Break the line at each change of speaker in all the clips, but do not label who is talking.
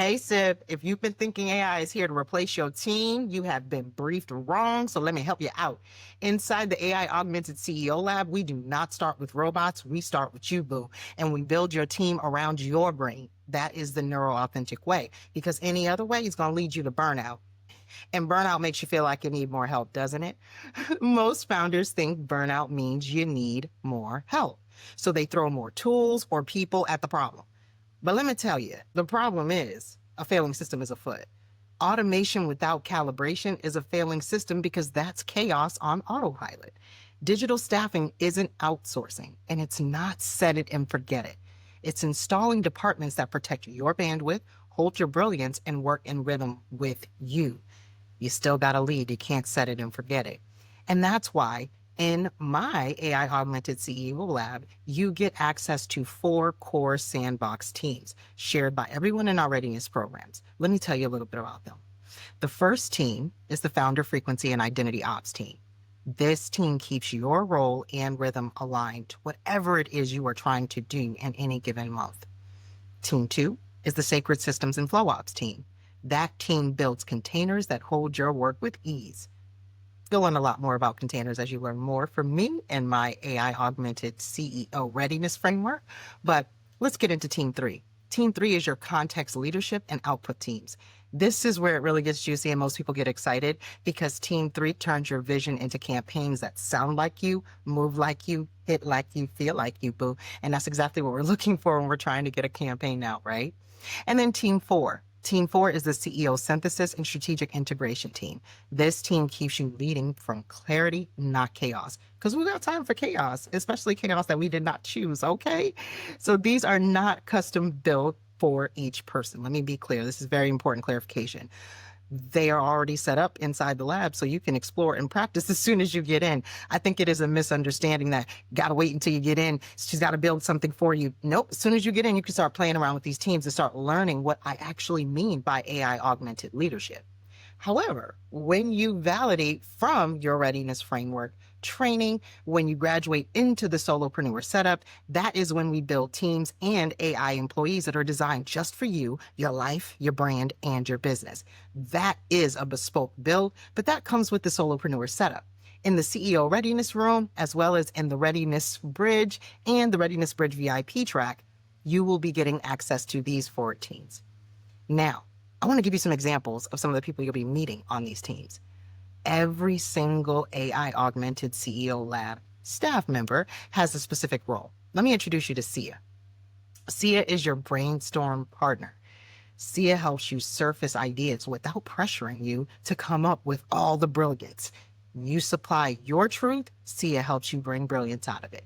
Hey, Sib, if you've been thinking AI is here to replace your team, you have been briefed wrong. So let me help you out. Inside the AI Augmented CEO Lab, we do not start with robots. We start with you, boo. And we build your team around your brain. That is the neuro authentic way, because any other way is going to lead you to burnout. And burnout makes you feel like you need more help, doesn't it? Most founders think burnout means you need more help. So they throw more tools or people at the problem. But let me tell you, the problem is a failing system is afoot. Automation without calibration is a failing system because that's chaos on autopilot. Digital staffing isn't outsourcing, and it's not set it and forget it. It's installing departments that protect your bandwidth, hold your brilliance, and work in rhythm with you. You still got to lead. You can't set it and forget it. And that's why in my AI Augmented CEO Lab, you get access to 4 core sandbox teams shared by everyone in our readiness programs. Let me tell you a little bit about them. The first team is the Founder Frequency and Identity Ops team. This team keeps your role and rhythm aligned to whatever it is you are trying to do in any given month. Team 2 is the Sacred Systems and Flow Ops team. That team builds containers that hold your work with ease. You'll learn a lot more about containers as you learn more from me and my AI Augmented CEO Readiness Framework. But let's get into Team 3. Team 3 is your context leadership and output teams. This is where it really gets juicy and most people get excited because Team 3 turns your vision into campaigns that sound like you, move like you, hit like you, feel like you, boo. And that's exactly what we're looking for when we're trying to get a campaign out, right? And then Team 4. Team 4 is the CEO Synthesis and Strategic Integration team. This team keeps you leading from clarity, not chaos. Because we got time for chaos, especially chaos that we did not choose, okay? So these are not custom built for each person. Let me be clear. This is very important clarification. They are already set up inside the lab so you can explore and practice as soon as you get in. I think it is a misunderstanding that gotta wait until you get in. She's got to build something for you. Nope. As soon as you get in, you can start playing around with these teams and start learning what I actually mean by AI augmented leadership. However, when you validate from your readiness framework training, when you graduate into the Solopreneur Setup, that is when we build teams and AI employees that are designed just for you, your life, your brand, and your business. That is a bespoke build, but that comes with the Solopreneur Setup. In the CEO Readiness Room, as well as in the Readiness Bridge and the Readiness Bridge VIP track, you will be getting access to these 4 teams. Now, I want to give you some examples of some of the people you'll be meeting on these teams. Every single AI Augmented CEO Lab staff member has a specific role. Let me introduce you to Sia. Sia is your brainstorm partner. Sia helps you surface ideas without pressuring you to come up with all the brilliance. You supply your truth, Sia helps you bring brilliance out of it.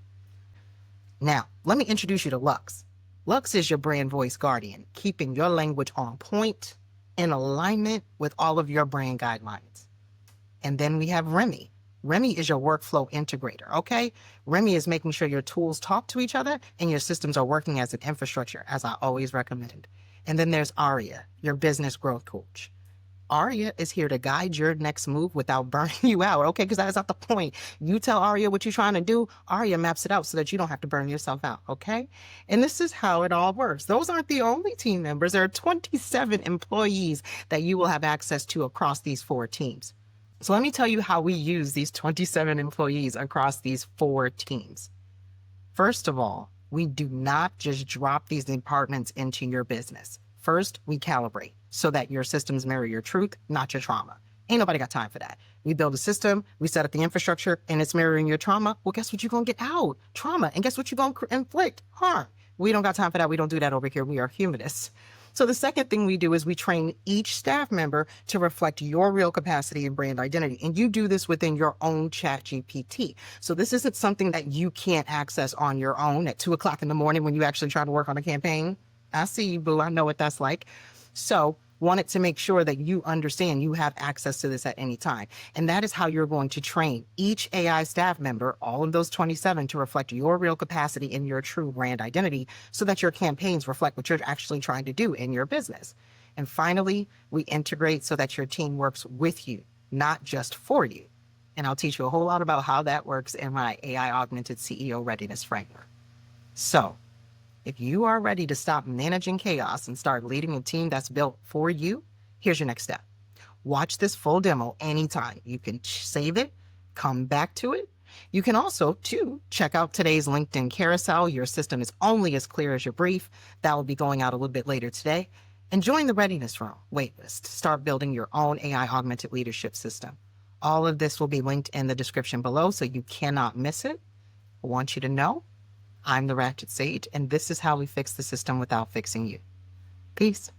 Now, let me introduce you to Lux. Lux is your brand voice guardian, keeping your language on point, in alignment with all of your brand guidelines. And then we have Remy. Remy is your workflow integrator, okay? Remy is making sure your tools talk to each other and your systems are working as an infrastructure, as I always recommend. And then there's Aria, your business growth coach. Aria is here to guide your next move without burning you out, okay? Because that's not the point. You tell Aria what you're trying to do, Aria maps it out so that you don't have to burn yourself out, okay? And this is how it all works. Those aren't the only team members. There are 27 employees that you will have access to across these 4 teams. So let me tell you how we use these 27 employees across these 4 teams. First of all, we do not just drop these departments into your business. First, we calibrate so that your systems mirror your truth, not your trauma. Ain't nobody got time for that. We build a system, we set up the infrastructure, and it's mirroring your trauma. Well, guess what you're going to get out? Trauma. And guess what you're going to inflict? Harm. We don't got time for that. We don't do that over here. We are humanists. So the second thing we do is we train each staff member to reflect your real capacity and brand identity. And you do this within your own ChatGPT. So this isn't something that you can't access on your own at 2 o'clock in the morning when you actually try to work on a campaign. I see you, boo. I know what that's like. So wanted to make sure that you understand you have access to this at any time. And that is how you're going to train each AI staff member, all of those 27, to reflect your real capacity and your true brand identity so that your campaigns reflect what you're actually trying to do in your business. And finally, we integrate so that your team works with you, not just for you. And I'll teach you a whole lot about how that works in my AI Augmented CEO Readiness Framework. So If you are ready to stop managing chaos and start leading a team that's built for you, here's your next step. Watch this full demo anytime. You can save it, come back to it. You can also, too, check out today's LinkedIn carousel. Your system is only as clear as your brief. That will be going out a little bit later today. And join the Readiness Room waitlist. Start building your own AI augmented leadership system. All of this will be linked in the description below, so you cannot miss it. I want you to know I'm the Ratchet Sage, and this is how we fix the system without fixing you. Peace.